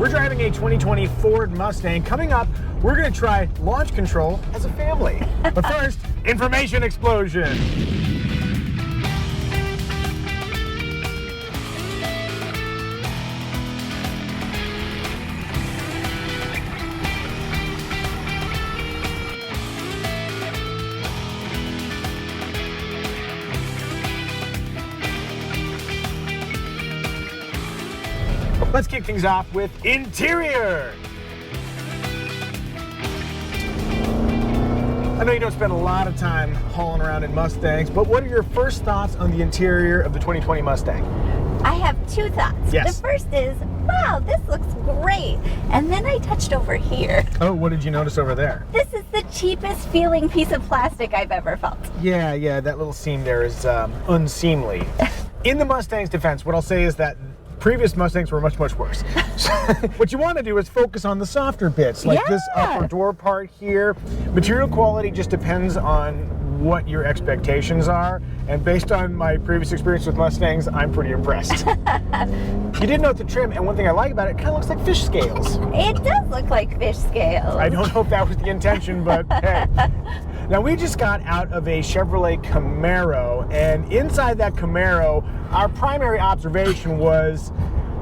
We're driving a 2020 Ford Mustang. Coming up, we're going to try launch control as a family. But first, information explosion. Let's kick things off with interior. I know you don't spend a lot of time hauling around in Mustangs, but what are your first thoughts on the interior of the 2020 Mustang? I have two thoughts. Yes. The first is, wow, this looks great. And then I touched over here. Oh, what did you notice over there? This is the cheapest feeling piece of plastic I've ever felt. Yeah, that little seam there is unseemly. In the Mustang's defense, what I'll say is that previous Mustangs were much worse. What you want to do is focus on the softer bits, like this upper door part here. Material quality just depends on what your expectations are, and based on my previous experience with Mustangs, I'm pretty impressed. You did note the trim, and one thing I like about it, it kind of looks like fish scales. It does look like fish scales. I don't know if that was the intention, but hey. Now, we just got out of a Chevrolet Camaro, and inside that Camaro, our primary observation was,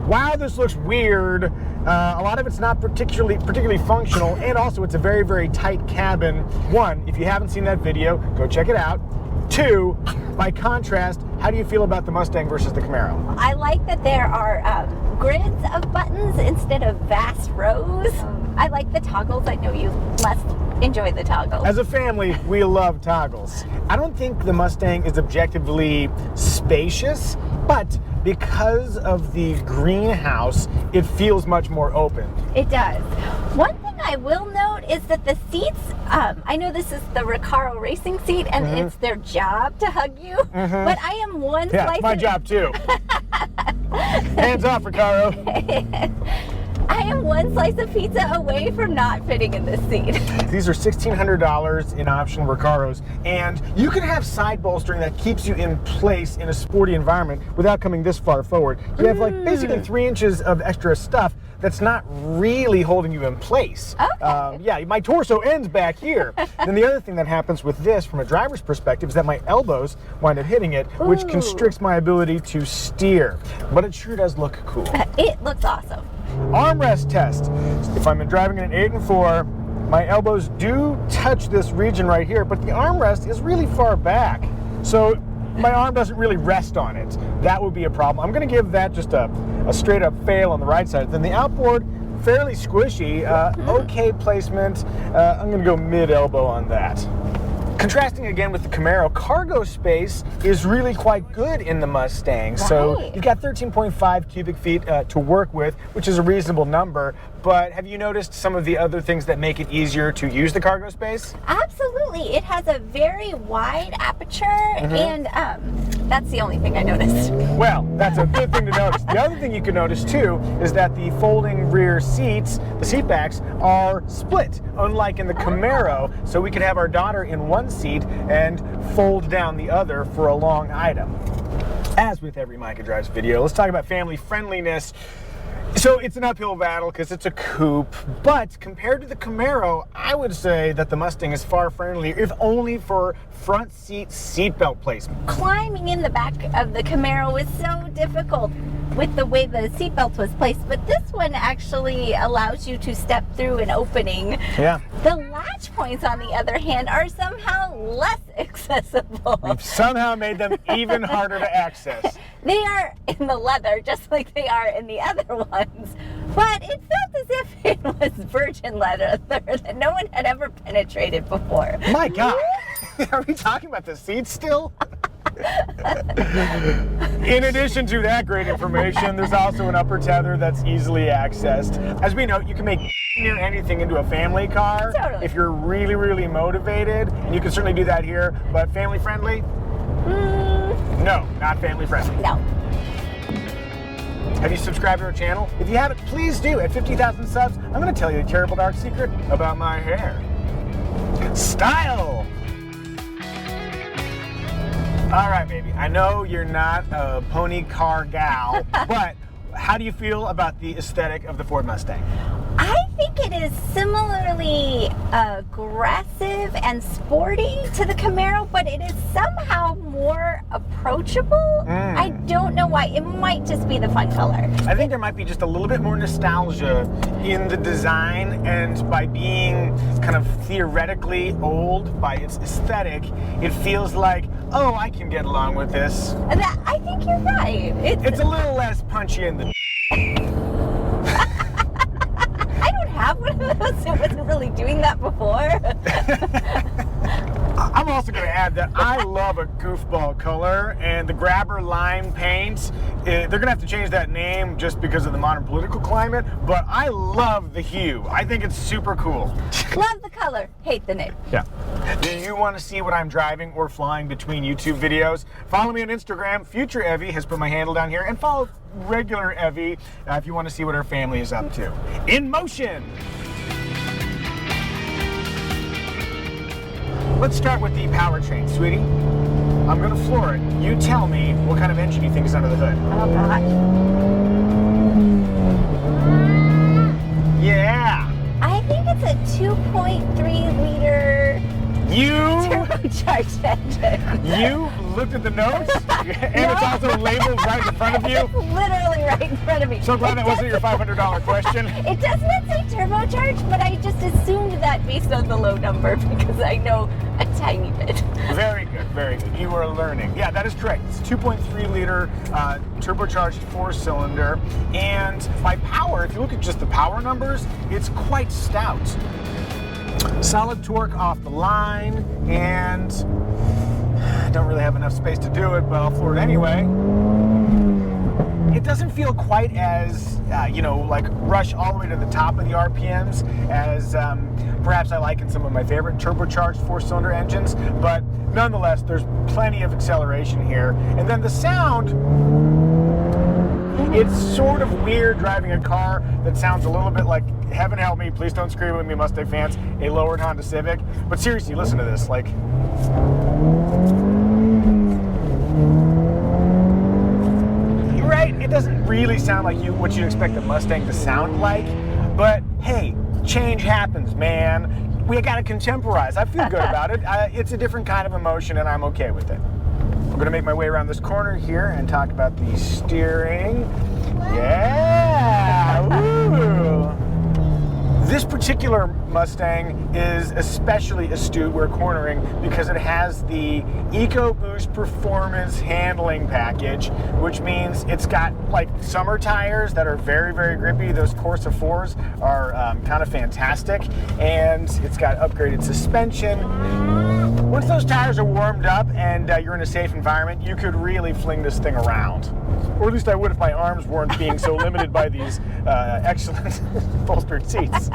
wow, this looks weird. A lot of it's not particularly functional, and also it's a very tight cabin. One, if you haven't seen that video, go check it out. Two, by contrast, how do you feel about the Mustang versus the Camaro? I like that there are grids of buttons instead of vast rows. I like the toggles. I know you must enjoy the toggles. As a family, we love toggles. I don't think the Mustang is objectively spacious, but because of the greenhouse, it feels much more open. It does. One thing I will note is that the seats, I know this is the Recaro racing seat, and it's their job to hug you, but I am one slice. Yeah, it's my job too. Hands off, Recaro. I am one slice of pizza away from not fitting in this seat. These are $1,600 in optional Recaros, and you can have side bolstering that keeps you in place in a sporty environment without coming this far forward. You have like basically 3 inches of extra stuff that's not really holding you in place. Okay. Yeah, my torso ends back here. Then the other thing that happens with this, from a driver's perspective, is that my elbows wind up hitting it, which constricts my ability to steer. But it sure does look cool. It looks awesome. Armrest test. If I'm driving an 8 and 4, my elbows do touch this region right here, but the armrest is really far back. So my arm doesn't really rest on it. That would be a problem. I'm going to give that just a straight up fail on the right side. Then the outboard, fairly squishy, okay placement. I'm going to go mid elbow on that. Contrasting again with the Camaro, cargo space is really quite good in the Mustang. So you've got 13.5 cubic feet to work with, which is a reasonable number. But have you noticed some of the other things that make it easier to use the cargo space? Absolutely. It has a very wide aperture, and that's the only thing I noticed. Well, that's a good thing to notice. The other thing you can notice too is that the folding rear seats, the seat backs, are split, unlike in the Camaro. So we could have our daughter in one seat and fold down the other for a long item. As with every Micah Drives video, let's talk about family friendliness. So it's an uphill battle because it's a coupe, but compared to the Camaro, I would say that the Mustang is far friendlier, if only for front seat seatbelt placement. Climbing in the back of the Camaro was so difficult with the way the seatbelt was placed, but this one actually allows you to step through an opening. Yeah. The latch points, on the other hand, are somehow less accessible. We've somehow made them even harder to access. They are in the leather, just like they are in the other ones, but it felt as if it was virgin leather that no one had ever penetrated before. My God, are we talking about the seats still? In addition to that great information, there's also an upper tether that's easily accessed. As we know, you can make near anything into a family car if you're really motivated, and you can certainly do that here. But family friendly? No, not family friendly. No. Have you subscribed to our channel? If you haven't, please do. At 50,000 subs, I'm going to tell you a terrible dark secret about my hair. Style! All right, baby. I know you're not a pony car gal, but how do you feel about the aesthetic of the Ford Mustang? I think it is similarly aggressive and sporty to the Camaro, but it is somehow more approachable. I don't know why. It might just be the fun color. I think there might be just a little bit more nostalgia in the design, and by being kind of theoretically old by its aesthetic, it feels like, oh, I can get along with this. I think you're right. It's a little less punchy in the I don't have one of those. It wasn't really doing that before. I'm also going to add that I love a goofball color, and the grabber lime paint, they're going to have to change that name just because of the modern political climate, but I love the hue. I think it's super cool. Love the color, hate the name. Yeah. Do you want to see what I'm driving or flying between YouTube videos? Follow me on Instagram. Future Evie has put my handle down here, and follow regular Evie if you want to see what her family is up to. In motion! Let's start with the powertrain, sweetie. I'm going to floor it. You tell me what kind of engine you think is under the hood. Oh, God. Yeah! I think it's a 2.3 liter You turbocharged engine. You looked at the notes, and it's also labeled right in front of you. It's literally right in front of me. So glad that wasn't your $500 question. It does not say turbocharged, but I just assumed that based on the low number because I know a tiny bit. Very good, very good. You are learning. Yeah, that is correct. It's 2.3 liter turbocharged 4-cylinder, and by power, if you look at just the power numbers, it's quite stout. Solid torque off the line, and I don't really have enough space to do it, but I'll floor it anyway. It doesn't feel quite as, like rush all the way to the top of the RPMs as perhaps I like in some of my favorite turbocharged 4-cylinder engines, but nonetheless, there's plenty of acceleration here. And then the sound, it's sort of weird driving a car that sounds a little bit like, heaven help me, please don't scream at me, Mustang fans, a lowered Honda Civic. But seriously, listen to this, like... You're right, it doesn't really sound like what you'd expect a Mustang to sound like, but hey, change happens, man. We gotta contemporize. I feel good about it. It's a different kind of emotion, and I'm okay with it. I'm gonna make my way around this corner here and talk about the steering. Yeah! Ooh. This particular Mustang is especially astute where cornering because it has the EcoBoost performance handling package, which means it's got like summer tires that are very, very grippy. Those Corsa 4s are kind of fantastic, and it's got upgraded suspension. Once those tires are warmed up and you're in a safe environment, you could really fling this thing around. Or at least I would if my arms weren't being so limited by these excellent bolstered seats.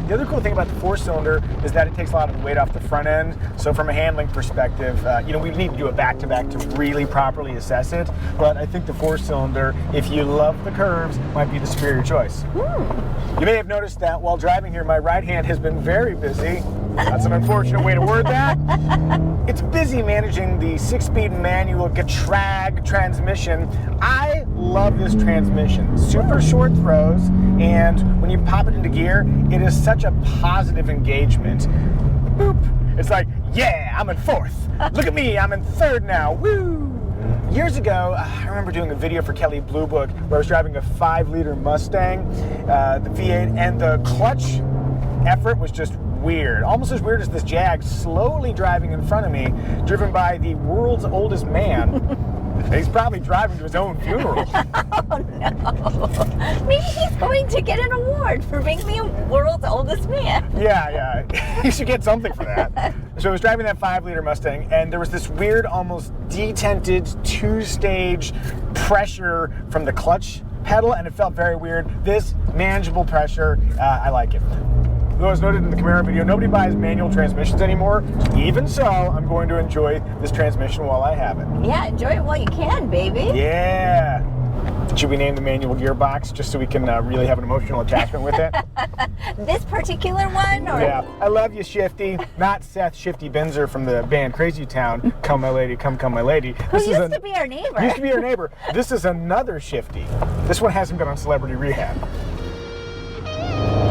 The other cool thing about the 4-cylinder is that it takes a lot of the weight off the front end. So from a handling perspective, we need to do a back-to-back to really properly assess it. But I think the 4-cylinder, if you love the curves, might be the superior choice. You may have noticed that while driving here, my right hand has been very busy. That's an unfortunate way to word that. It's busy managing the 6-speed manual Getrag transmission. I love this transmission. Super short throws, and when you pop it into gear, it is such a positive engagement. Boop. It's like, yeah, I'm in 4th. Look at me, I'm in 3rd now. Woo! Years ago, I remember doing a video for Kelley Blue Book where I was driving a 5-liter Mustang, the V8, and the clutch effort was just weird. Almost as weird as this Jag slowly driving in front of me, driven by the world's oldest man. He's probably driving to his own funeral. Oh no. Maybe he's going to get an award for being the world's oldest man. Yeah. He should get something for that. So I was driving that 5-liter Mustang, and there was this weird, almost detented 2-stage pressure from the clutch pedal, and it felt very weird. This manageable pressure, I like it. Though as noted in the Camaro video, nobody buys manual transmissions anymore. Even so, I'm going to enjoy this transmission while I have it. Yeah, enjoy it while you can, baby. Yeah. Should we name the manual gearbox just so we can really have an emotional attachment with it? This particular one? Or? Yeah. I love you, Shifty. Not Seth Shifty Benzer from the band Crazy Town. Come, my lady, come, my lady. Who used to be our neighbor. Used to be our neighbor. This is another Shifty. This one hasn't been on Celebrity Rehab.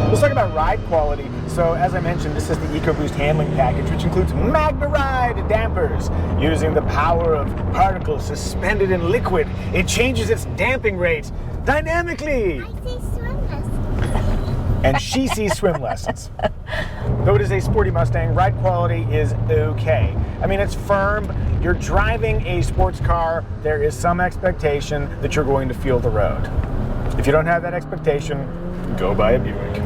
Let's talk about ride quality. So, as I mentioned, this is the EcoBoost handling package, which includes MagneRide dampers. Using the power of particles suspended in liquid, it changes its damping rate dynamically. I see swim lessons. And she sees swim lessons. Though it is a sporty Mustang, ride quality is okay. I mean, it's firm. You're driving a sports car. There is some expectation that you're going to feel the road. If you don't have that expectation, go buy a Buick.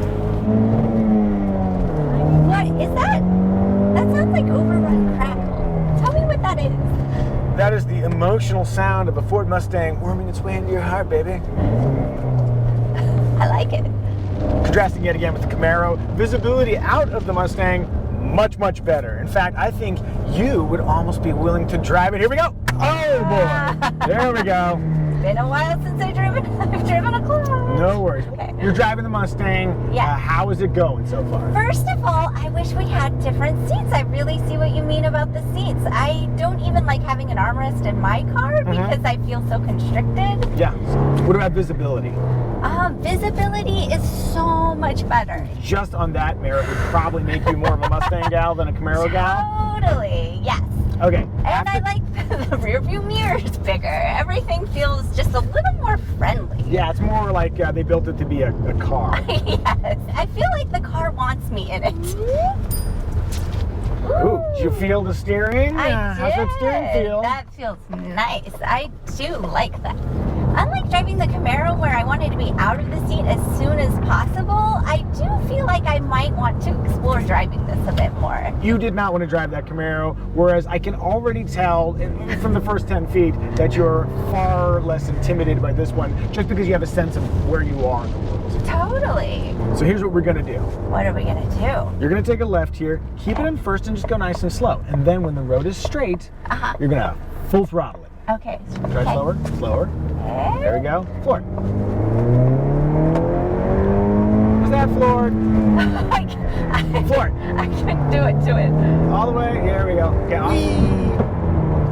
What is that? That sounds like overrun crackle. Tell me what that is. That is the emotional sound of a Ford Mustang worming its way into your heart, baby. I like it. Contrasting yet again with the Camaro, visibility out of the Mustang, much, much better. In fact, I think you would almost be willing to drive it. Here we go. Oh boy. There we go. Been a while since I've driven a car. No worries. Okay. You're driving the Mustang. Yeah. How is it going so far? First of all, I wish we had different seats. I really see what you mean about the seats. I don't even like having an armrest in my car because I feel so constricted. Yeah. What about visibility? Visibility is so much better. Just on that merit would probably make you more of a Mustang gal than a Camaro gal? Totally, yes. Okay. And I like the rear view mirrors bigger. Everything feels just a little more friendly. Yeah, it's more like they built it to be a car. Yes. I feel like the car wants me in it. Ooh, did you feel the steering? I did. How's that steering feel? That feels nice. I do like that. Unlike driving the Camaro where I wanted to be out of the seat as soon as possible, I do feel like I might want to explore driving this a bit more. You did not want to drive that Camaro, whereas I can already tell from the first 10 feet that you're far less intimidated by this one just because you have a sense of where you are in the world. Totally. So here's what we're going to do. What are we going to do? You're going to take a left here, keep it in first and just go nice and slow. And then when the road is straight, you're going to full throttle it. Okay. Try slower, slower. There we go. Floored. Was that floored? Floored. I couldn't do it to it. All the way. Here we go. Okay.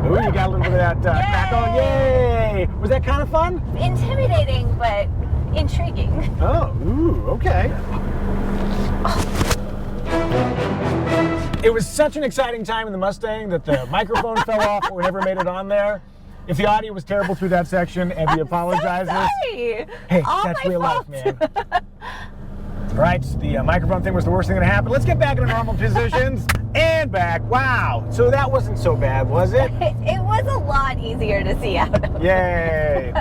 Ooh, you got a little bit of that crackle. Yay! Was that kind of fun? Intimidating, but intriguing. Oh, ooh, okay. It was such an exciting time in the Mustang that the microphone fell off or never made it on there. If the audio was terrible through that section, Evie apologizes. So sorry. Hey, All that's my real fault. life, man. All right, the microphone thing was the worst thing that happened. Let's get back into normal positions and back. Wow, so that wasn't so bad, was it? It was a lot easier to see out of. Yay!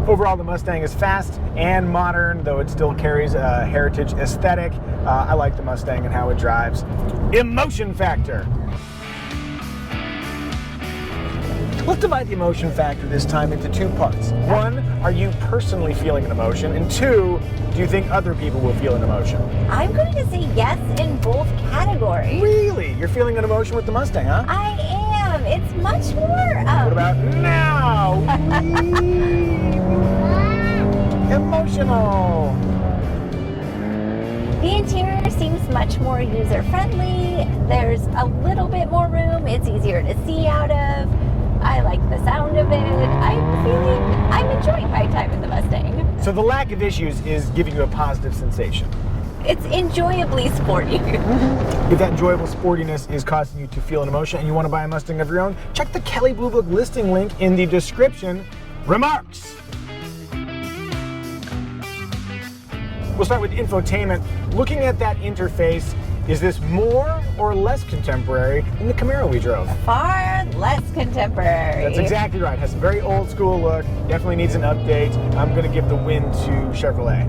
Overall, the Mustang is fast and modern, though it still carries a heritage aesthetic. I like the Mustang and how it drives. Emotion factor. Let's divide the emotion factor this time into two parts. One, are you personally feeling an emotion? And two, do you think other people will feel an emotion? I'm going to say yes in both categories. Really? You're feeling an emotion with the Mustang, huh? I am. It's much more. What about now? Emotional. The interior seems much more user-friendly. There's a little bit more room. It's easier to see out of. I like the sound of it. I'm enjoying my time in the Mustang. So the lack of issues is giving you a positive sensation. It's enjoyably sporty. If that enjoyable sportiness is causing you to feel an emotion and you want to buy a Mustang of your own, check the Kelley Blue Book listing link in the description. Remarks. We'll start with infotainment. Looking at that interface, is this more or less contemporary than the Camaro we drove? Far less contemporary. That's exactly right. Has a very old school look. Definitely needs an update. I'm going to give the win to Chevrolet.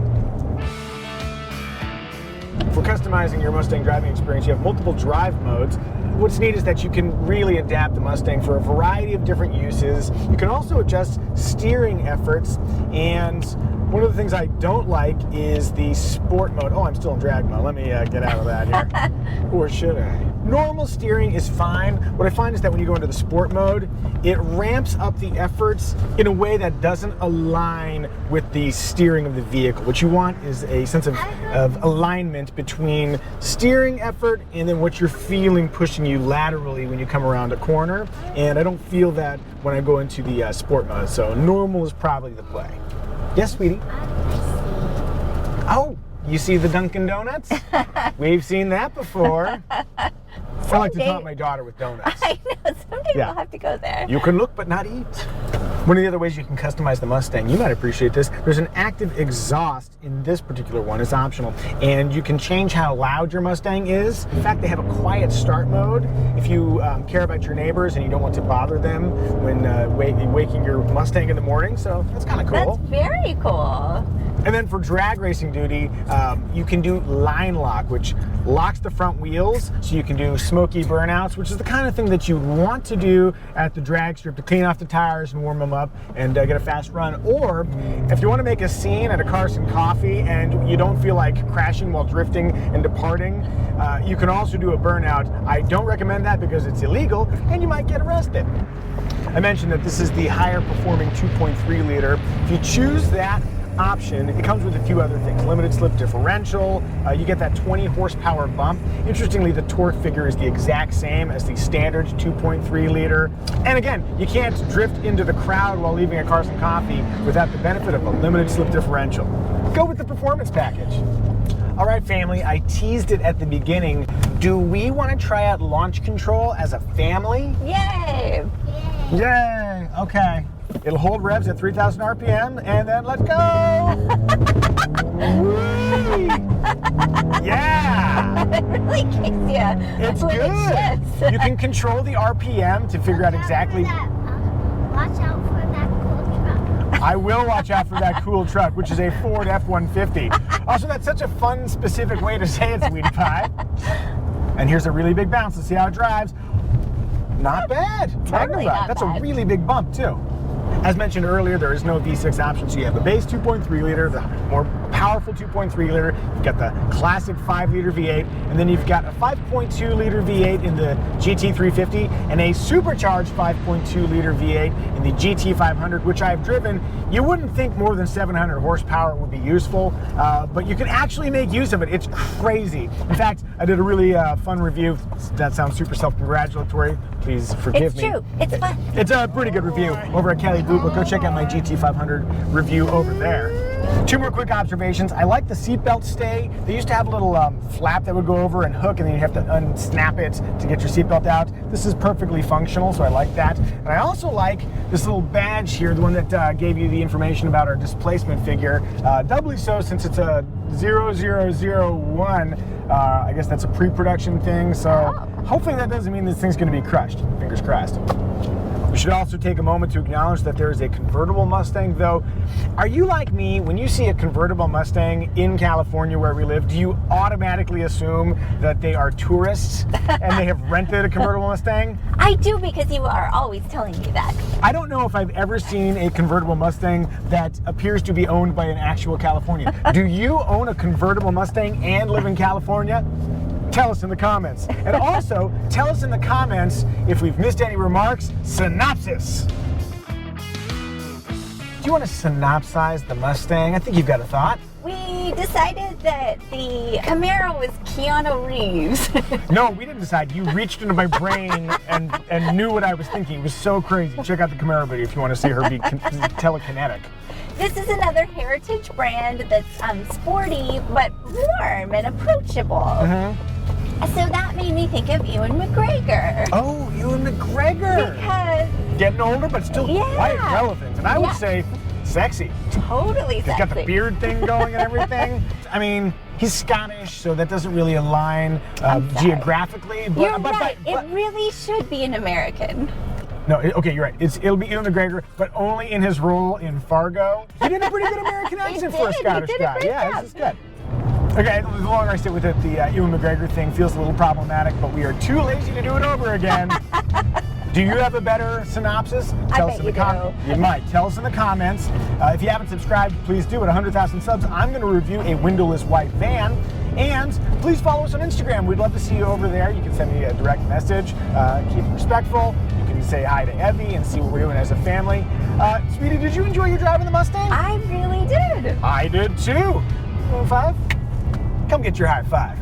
For customizing your Mustang driving experience, you have multiple drive modes. What's neat is that you can really adapt the Mustang for a variety of different uses. You can also adjust steering efforts, and one of the things I don't like is the sport mode. Oh, I'm still in drag mode. Let me get out of that here. Or should I? normal steering is fine. What I find is that when you go into the sport mode, it ramps up the efforts in a way that doesn't align with the steering of the vehicle. What you want is a sense of alignment between steering effort and then what you're feeling pushing you laterally when you come around a corner. And I don't feel that when I go into the sport mode. So normal is probably the play. Yes, sweetie? Oh, you see the Dunkin' Donuts? We've seen that before. I like to taunt my daughter with donuts. I know, someday we'll have to go there. You can look but not eat. One of the other ways you can customize the Mustang, you might appreciate this, there's an active exhaust in this particular one. It's optional. And you can change how loud your Mustang is. In fact, they have a quiet start mode if you care about your neighbors and you don't want to bother them when waking your Mustang in the morning. So that's kind of cool. That's very cool. And then for drag racing duty, you can do line lock, which locks the front wheels so you can do smoky burnouts, which is the kind of thing that you want to do at the drag strip to clean off the tires and warm them up and get a fast run. Or if you want to make a scene at a Carson Coffee and you don't feel like crashing while drifting and departing, you can also do a burnout. I don't recommend that because it's illegal and you might get arrested. I mentioned that this is the higher performing 2.3 liter. If you choose that option, it comes with a few other things. Limited slip differential, you get that 20 horsepower bump. Interestingly, the torque figure is the exact same as the standard 2.3 liter. And again, you can't drift into the crowd while leaving a Carson Coffee without the benefit of a limited slip differential. Go with the performance package. All right, family, I teased it at the beginning. Do we want to try out launch control as a family? Yay! Yay! Okay. It'll hold revs at 3,000 RPM, and then let's go! Whee! Yeah! It really kicks you. It's when good. It shifts. You can control the RPM to figure out exactly. Watch out for that cool truck. I will watch out for that cool truck, which is a Ford F-150. Also, that's such a fun, specific way to say it, sweetie pie. And here's a really big bounce. Let's see how it drives. Not bad. Totally not That's bad. a really big bump, too. As mentioned earlier, there is no V6 option, so you have a base 2.3 liter, the more powerful 2.3 liter, you've got the classic 5 liter V8, and then you've got a 5.2 liter V8 in the GT350 and a supercharged 5.2 liter V8 in the GT500, which I've driven. You wouldn't think more than 700 horsepower would be useful, but you can actually make use of it. It's crazy. In fact, I did a really fun review. That sounds super self-congratulatory. Please forgive me. It's true. It's fun. It's a pretty good review over at Kelley Blue Book. Go check out my GT500 review over there. Two more quick observations. I like the seatbelt stay. They used to have a little flap that would go over and hook, and then you have to unsnap it to get your seatbelt out. This is perfectly functional, so I like that. And I also like this little badge here, the one that gave you the information about our displacement figure. Doubly so since it's a 0001. I guess that's a pre-production thing, so hopefully that doesn't mean this thing's going to be crushed. Fingers crossed. We should also take a moment to acknowledge that there is a convertible Mustang, though. Are you like me? When you see a convertible Mustang in California where we live, do you automatically assume that they are tourists and they have rented a convertible Mustang? I do, because you are always telling me that. I don't know if I've ever seen a convertible Mustang that appears to be owned by an actual Californian. Do you own a convertible Mustang and live in California? Tell us in the comments. And also, tell us in the comments if we've missed any remarks. Synopsis. Do you want to synopsize the Mustang? I think you've got a thought. We decided that the Camaro was Keanu Reeves. No, we didn't decide. You reached into my brain and knew what I was thinking. It was so crazy. Check out the Camaro video if you want to see her be telekinetic. This is another heritage brand that's sporty but warm and approachable. So that made me think of Ewan McGregor. Oh, Ewan McGregor. Because getting older, but still quite relevant. And I would say sexy. Totally sexy. He's got the beard thing going and everything. I mean, he's Scottish, so that doesn't really align geographically. But, You're right. It really should be an American. No, okay, you're right. It'll be Ewan McGregor, but only in his role in Fargo. He did a pretty good American accent for a Scottish guy. Yeah, this is good. Okay, the longer I sit with it, the Ewan McGregor thing feels a little problematic, but we are too lazy to do it over again. Do you have a better synopsis? Tell us in the comments. You might. Tell us in the comments. If you haven't subscribed, please do. At 100,000 subs, I'm going to review a windowless white van. And please follow us on Instagram. We'd love to see you over there. You can send me a direct message. Keep it respectful. You can say hi to Evie and see what we're doing as a family. Sweetie, did you enjoy your drive in the Mustang? I really did. I did too. 5? Come get your high five.